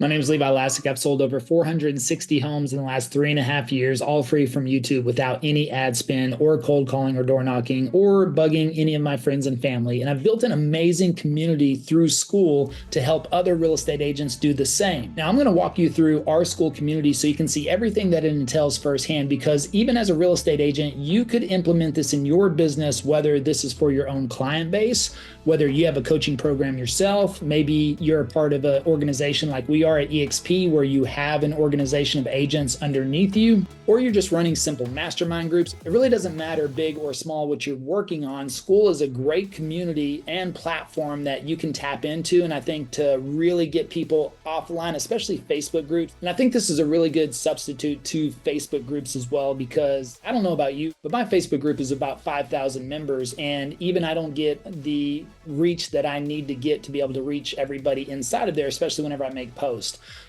My name is Levi Lascsak. I've sold over 460 homes in the last 3.5 years, all free from YouTube without any ad spend or cold calling or door knocking or bugging any of my friends and family. And I've built an amazing community through Skool to help other real estate agents do the same. Now, I'm going to walk you through our Skool community so you can see everything that it entails firsthand, because even as a real estate agent, you could implement this in your business, whether this is for your own client base, whether you have a coaching program yourself, maybe you're a part of an organization like we are at EXP, where you have an organization of agents underneath you, or you're just running simple mastermind groups. It really doesn't matter big or small what you're working on. Skool is a great community and platform that you can tap into, and I think to really get people offline, especially Facebook groups. And I think this is a really good substitute to Facebook groups as well, because I don't know about you, but my Facebook group is about 5,000 members, and even I don't get the reach that I need to get to be able to reach everybody inside of there, especially whenever I make posts.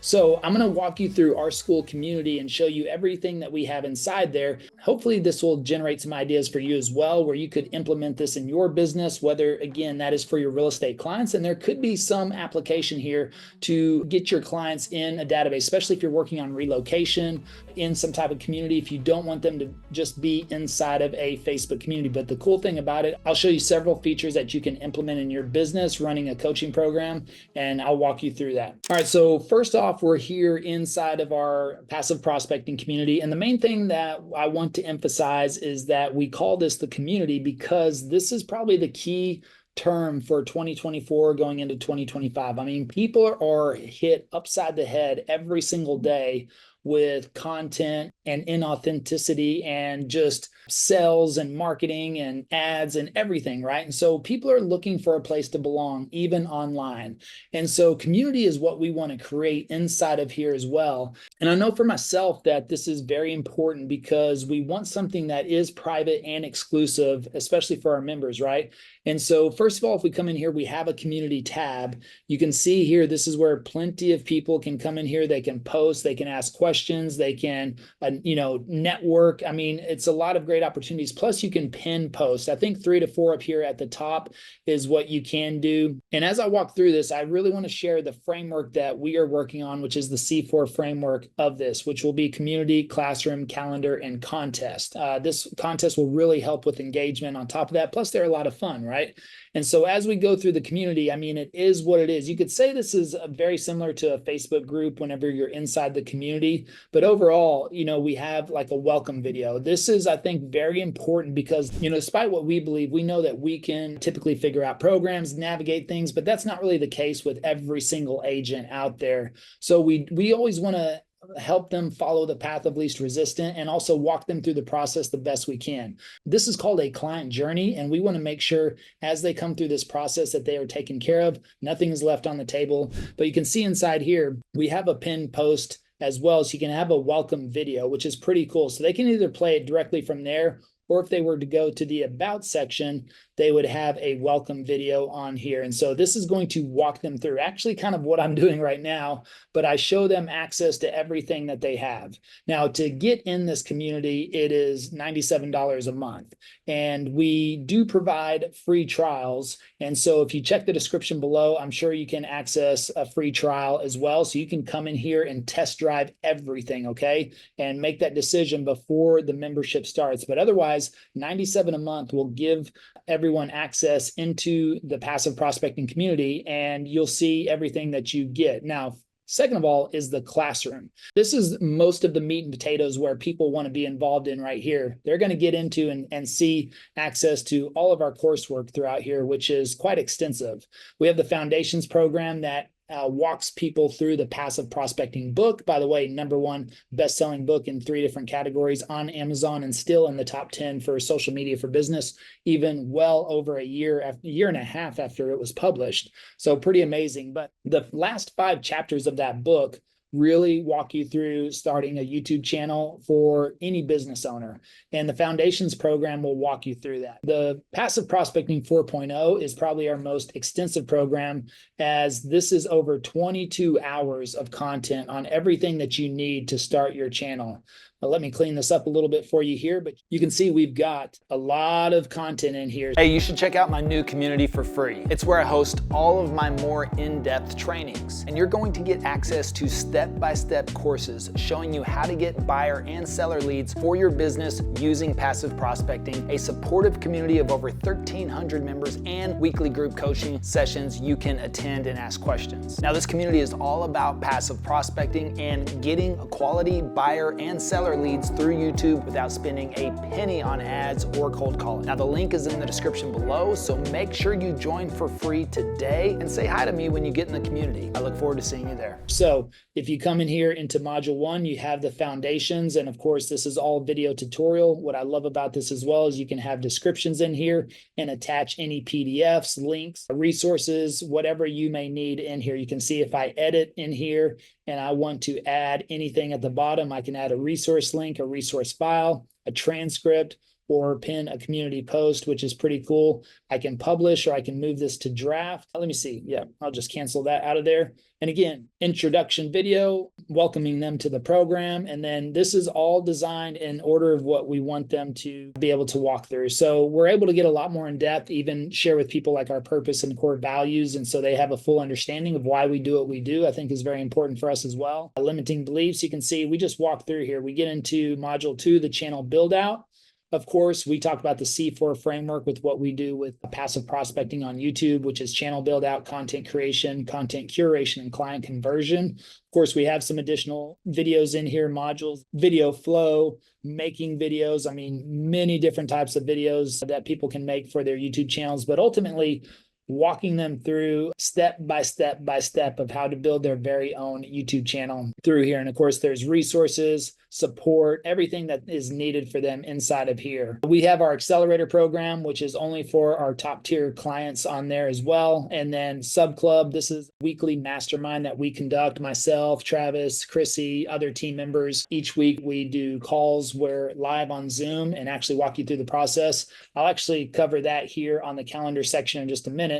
So I'm going to walk you through our Skool community and show you everything that we have inside there. Hopefully this will generate some ideas for you as well, where you could implement this in your business, whether again, that is for your real estate clients. And there could be some application here to get your clients in a database, especially if you're working on relocation in some type of community, if you don't want them to just be inside of a Facebook community. But the cool thing about it, I'll show you several features that you can implement in your business running a coaching program, and I'll walk you through that. All right, so first off, we're here inside of our passive prospecting community. And the main thing that I want to emphasize is that we call this the community because this is probably the key term for 2024 going into 2025. I mean, people are hit upside the head every single day with content and inauthenticity and just sales and marketing and ads and everything, right? And so people are looking for a place to belong, even online. And so community is what we want to create inside of here as well. And I know for myself that this is very important because we want something that is private and exclusive, especially for our members, right? And so first of all, if we come in here, we have a community tab. You can see here, this is where plenty of people can come in here. They can post, they can ask questions, they can, network. I mean, it's a lot of great opportunities. Plus you can pin post. I think 3 to 4 up here at the top is what you can do. And as I walk through this, I really want to share the framework that we are working on, which is the C4 framework of this, which will be community, classroom, calendar, and contest. This contest will really help with engagement on top of that. Plus they're a lot of fun, right? And so as we go through the community, I mean, it is what it is. You could say this is very similar to a Facebook group whenever you're inside the community, but overall, we have like a welcome video. This is, I think, very important because, despite what we believe, we know that we can typically figure out programs, navigate things, but that's not really the case with every single agent out there. So we always want to help them follow the path of least resistance and also walk them through the process the best we can. This is called a client journey, and we want to make sure as they come through this process that they are taken care of. Nothing is left on the table. But you can see inside here, we have a pinned post as well, so you can have a welcome video, which is pretty cool. So they can either play it directly from there, or if they were to go to the About section, they would have a welcome video on here. And so this is going to walk them through actually kind of what I'm doing right now, but I show them access to everything that they have. Now, to get in this community, it is $97 a month. And we do provide free trials. And so if you check the description below, I'm sure you can access a free trial as well. So you can come in here and test drive everything, okay? And make that decision before the membership starts. But otherwise, $97 a month will give everyone access into the passive prospecting community, and you'll see everything that you get. Now, second of all is the classroom. This is most of the meat and potatoes where people want to be involved in right here. They're going to get into and see access to all of our coursework throughout here, which is quite extensive. We have the foundations program that walks people through the passive prospecting book. By the way, #1 best-selling book in 3 different categories on Amazon, and still in the top 10 for social media for business, even well over a year and a half after it was published. So pretty amazing. But the last 5 chapters of that book really walk you through starting a YouTube channel for any business owner. And the Foundations program will walk you through that. The Passive Prospecting 4.0 is probably our most extensive program, as this is over 22 hours of content on everything that you need to start your channel. Now, let me clean this up a little bit for you here, but you can see we've got a lot of content in here. Hey, you should check out my new community for free. It's where I host all of my more in-depth trainings, and you're going to get access to step-by-step courses showing you how to get buyer and seller leads for your business using passive prospecting, a supportive community of over 1,300 members, and weekly group coaching sessions you can attend and ask questions. Now, this community is all about passive prospecting and getting a quality buyer and seller leads through YouTube without spending a penny on ads or cold calling. Now, the link is in the description below, so make sure you join for free today and say hi to me when you get in the community. I look forward to seeing you there. So if you come in here into module 1, you have the foundations, and of course this is all video tutorial. What I love about this as well is you can have descriptions in here and attach any PDFs, links, resources, whatever you may need in here. You can see if I edit in here and I want to add anything at the bottom, I can add a resource link, a resource file, a transcript, or pin a community post, which is pretty cool. I can publish, or I can move this to draft. Let me see. Yeah, I'll just cancel that out of there. And again, introduction video, welcoming them to the program. And then this is all designed in order of what we want them to be able to walk through. So we're able to get a lot more in depth, even share with people like our purpose and core values. And so they have a full understanding of why we do what we do, I think is very important for us as well. Limiting beliefs, you can see we just walk through here. We get into module 2, the channel build out. Of course, we talk about the C4 framework with what we do with passive prospecting on YouTube, which is channel build out, content creation, content curation, and client conversion. Of course, we have some additional videos in here, modules, video flow, making videos. I mean, many different types of videos that people can make for their YouTube channels, but ultimately walking them through step by step of how to build their very own YouTube channel through here. And of course, there's resources, support, everything that is needed for them inside of here. We have our accelerator program, which is only for our top tier clients on there as well. And then Sub Club, this is a weekly mastermind that we conduct, myself, Travis, Chrissy, other team members. Each week we do calls where live on Zoom and actually walk you through the process. I'll actually cover that here on the calendar section in just a minute.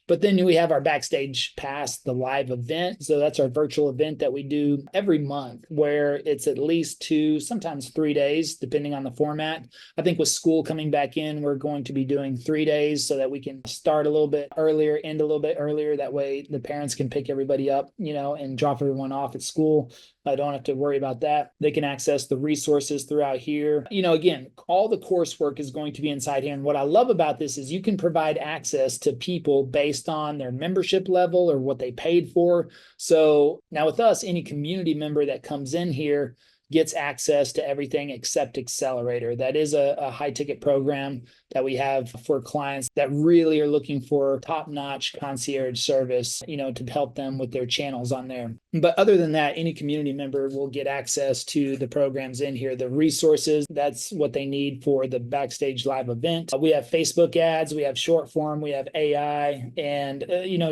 But then we have our Backstage Pass, the live event. So that's our virtual event that we do every month, where it's at least 2, sometimes 3 days, depending on the format. I think with school coming back in, we're going to be doing 3 days so that we can start a little bit earlier, end a little bit earlier. That way the parents can pick everybody up, and drop everyone off at school. I don't have to worry about that. They can access the resources throughout here. Again, all the coursework is going to be inside here. And what I love about this is you can provide access to people based on their membership level or what they paid for. So now with us, any community member that comes in here gets access to everything except Accelerator. That is a high ticket program that we have for clients that really are looking for top-notch concierge service, to help them with their channels on there. But other than that, any community member will get access to the programs in here, the resources. That's what they need for the Backstage Live event. We have Facebook ads, we have short form, we have AI, and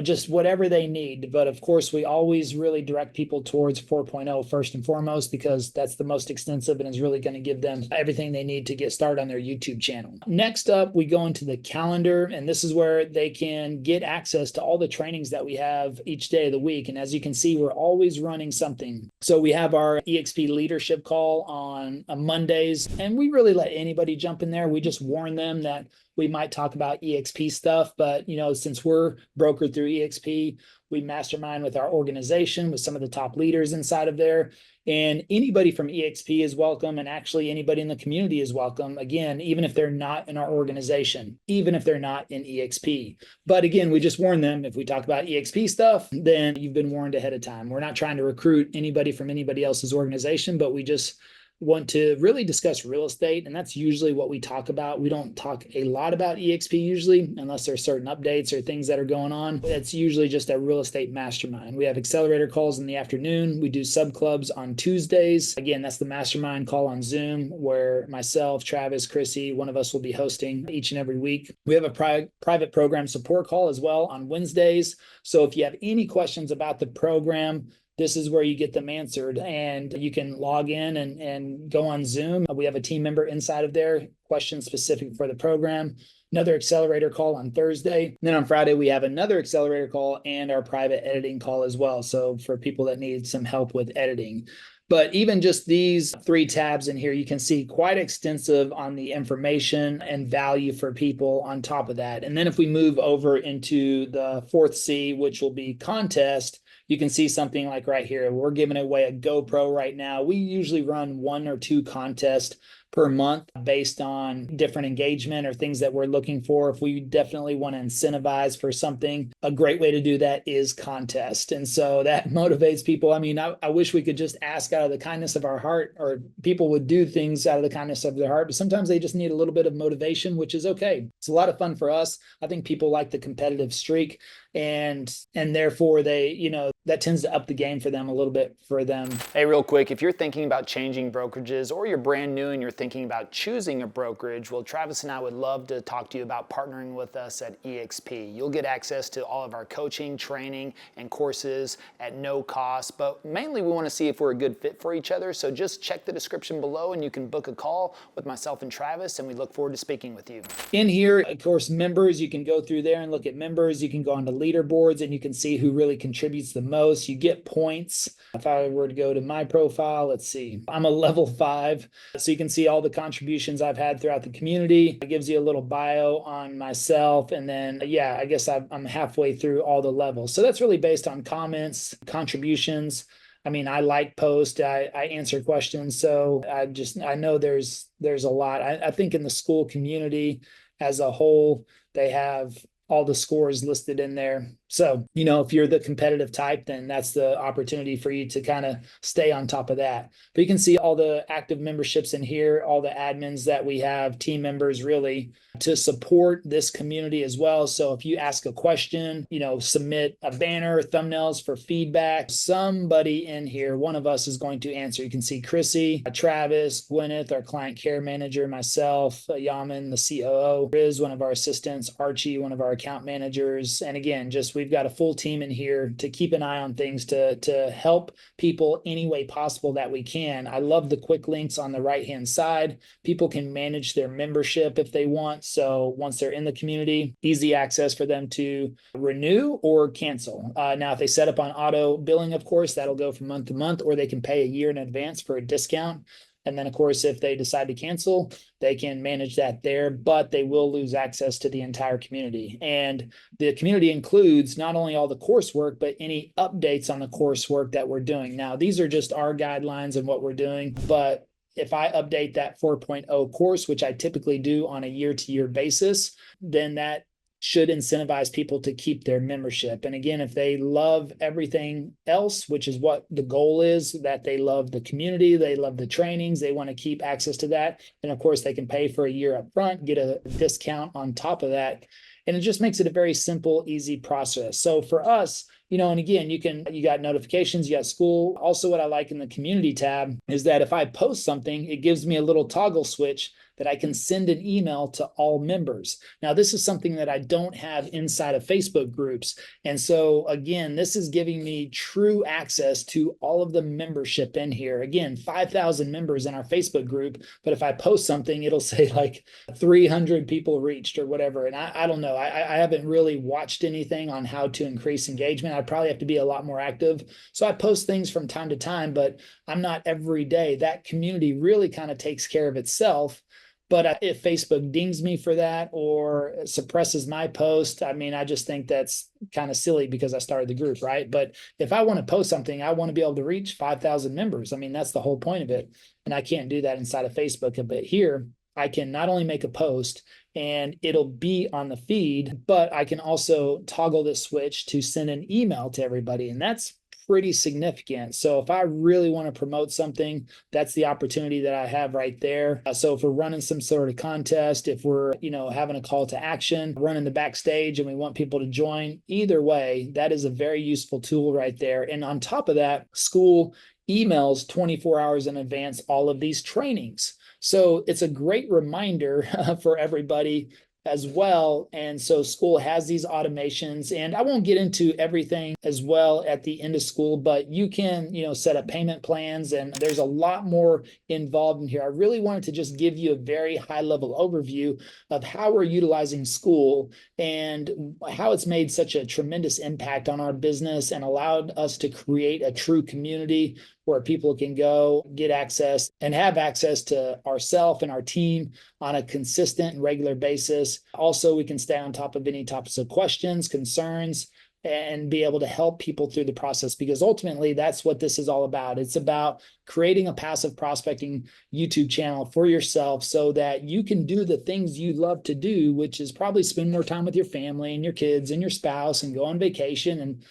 just whatever they need. But of course, we always really direct people towards 4.0 first and foremost, because that's the most extensive and is really going to give them everything they need to get started on their YouTube channel. Next up, we go into the calendar, and this is where they can get access to all the trainings that we have each day of the week. And as you can see, we're always running something. So we have our EXP leadership call on Mondays, and we really let anybody jump in there. We just warn them that we might talk about EXP stuff, but since we're brokered through EXP, we mastermind with our organization, with some of the top leaders inside of there. And anybody from EXP is welcome, and actually anybody in the community is welcome. Again, even if they're not in our organization, even if they're not in EXP. But again, we just warn them, if we talk about EXP stuff, then you've been warned ahead of time. We're not trying to recruit anybody from anybody else's organization, but we just want to really discuss real estate, and that's usually what we talk about. We don't talk a lot about EXP usually, unless there's certain updates or things that are going on. It's usually just a real estate mastermind. We have accelerator calls in the afternoon. We do sub clubs on Tuesdays. Again, that's the mastermind call on Zoom, where myself, Travis, Chrissy, one of us will be hosting each and every week. We have a private program support call as well on Wednesdays. So if you have any questions about the program, this is where you get them answered, and you can log in and go on Zoom. We have a team member inside of there, questions specific for the program. Another accelerator call on Thursday. And then on Friday, we have another accelerator call and our private editing call as well. So for people that need some help with editing. But even just these 3 tabs in here, you can see quite extensive on the information and value for people on top of that. And then if we move over into the 4th C, which will be contest, you can see something like right here. We're giving away a GoPro right now. We usually run 1 or 2 contests per month based on different engagement or things that we're looking for. If we definitely want to incentivize for something, a great way to do that is contest. And so that motivates people. I mean, I wish we could just ask out of the kindness of our heart, or people would do things out of the kindness of their heart, but sometimes they just need a little bit of motivation, which is okay. It's a lot of fun for us. I think people like the competitive streak, and therefore they, that tends to up the game for them a little bit for them. Hey, real quick, if you're thinking about changing brokerages, or you're brand new and you're thinking about choosing a brokerage, well, Travis and I would love to talk to you about partnering with us at EXP. You'll get access to all of our coaching, training, and courses at no cost, but mainly we want to see if we're a good fit for each other. So just check the description below and you can book a call with myself and Travis, and we look forward to speaking with you. In here, of course, members, you can go through there and look at members. You can go on to leaderboards and you can see who really contributes the most. You get points. If I were to go to my profile, let's see, I'm a level 5. So you can see all the contributions I've had throughout the community. It gives you a little bio on myself. And then, yeah, I guess I'm halfway through all the levels. So that's really based on comments, contributions. I mean, I like post, I answer questions. So I know there's a lot. I think in the Skool community as a whole, they have all the scores listed in there. So, if you're the competitive type, then that's the opportunity for you to kind of stay on top of that. But you can see all the active memberships in here, all the admins that we have, team members really to support this community as well. So if you ask a question, submit a banner, thumbnails for feedback, somebody in here, one of us is going to answer. You can see Chrissy, Travis, Gwyneth, our client care manager, myself, Yaman, the COO, Riz, one of our assistants, Archie, one of our account managers. And again, we've got a full team in here to keep an eye on things to help people any way possible that we can. I love the quick links on the right-hand side. People can manage their membership if they want. So once they're in the community, easy access for them to renew or cancel. Now, if they set up on auto billing, of course, that'll go from month to month, or they can pay a year in advance for a discount. And then, of course, if they decide to cancel, they can manage that there, but they will lose access to the entire community. And the community includes not only all the coursework, but any updates on the coursework that we're doing. Now, these are just our guidelines and what we're doing, but if I update that 4.0 course, which I typically do on a year-to-year basis, then that should incentivize people to keep their membership. And again, if they love everything else, which is what the goal is, that they love the community, they love the trainings, they want to keep access to that, then of course they can pay for a year up front, get a discount on top of that. And it just makes it a very simple, easy process. So for us, and again, you got notifications, you got Skool. Also, what I like in the community tab is that if I post something, it gives me a little toggle switch that I can send an email to all members. Now, this is something that I don't have inside of Facebook groups. And so again, this is giving me true access to all of the membership in here. Again, 5,000 members in our Facebook group, but if I post something, it'll say like 300 people reached or whatever. And I don't know, I haven't really watched anything on how to increase engagement. I probably have to be a lot more active. So I post things from time to time, but I'm not every day. That community really kind of takes care of itself. But if Facebook dings me for that or suppresses my post, I just think that's kind of silly because I started the group, right? But if I want to post something, I want to be able to reach 5,000 members. That's the whole point of it. And I can't do that inside of Facebook. But here, I can not only make a post and it'll be on the feed, but I can also toggle this switch to send an email to everybody. And that's pretty significant. So if I really want to promote something, that's the opportunity that I have right there. So if we're running some sort of contest, if we're, having a call to action, running the backstage and we want people to join, either way, that is a very useful tool right there. And on top of that, Skool emails 24 hours in advance all of these trainings. So it's a great reminder for everybody as well. And so Skool has these automations, and I won't get into everything as well at the end of Skool, but you can, set up payment plans, and there's a lot more involved in here. I really wanted to just give you a very high level overview of how we're utilizing Skool and how it's made such a tremendous impact on our business and allowed us to create a true community where people can go get access and have access to ourselves and our team on a consistent and regular basis. Also, we can stay on top of any topics of questions, concerns, and be able to help people through the process, because ultimately that's what this is all about. It's about creating a passive prospecting YouTube channel for yourself so that you can do the things you love to do, which is probably spend more time with your family and your kids and your spouse and go on vacation. And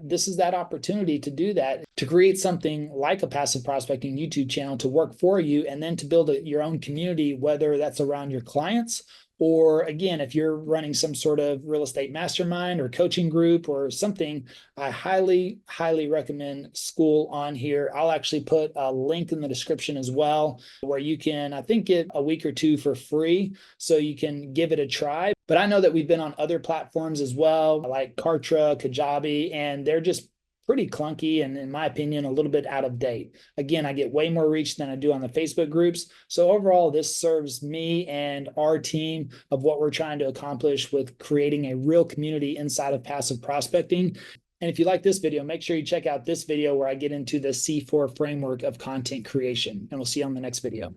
this is that opportunity to do that, to create something like a passive prospecting YouTube channel to work for you, and then to build your own community, whether that's around your clients, or again, if you're running some sort of real estate mastermind or coaching group or something. I highly, highly recommend Skool on here. I'll actually put a link in the description as well, where you can, I think, get a week or two for free, so you can give it a try. But I know that we've been on other platforms as well, like Kartra, Kajabi, and they're just pretty clunky and, in my opinion, a little bit out of date. Again, I get way more reach than I do on the Facebook groups. So overall, this serves me and our team of what we're trying to accomplish with creating a real community inside of passive prospecting. And if you like this video, make sure you check out this video where I get into the C4 framework of content creation. And we'll see you on the next video.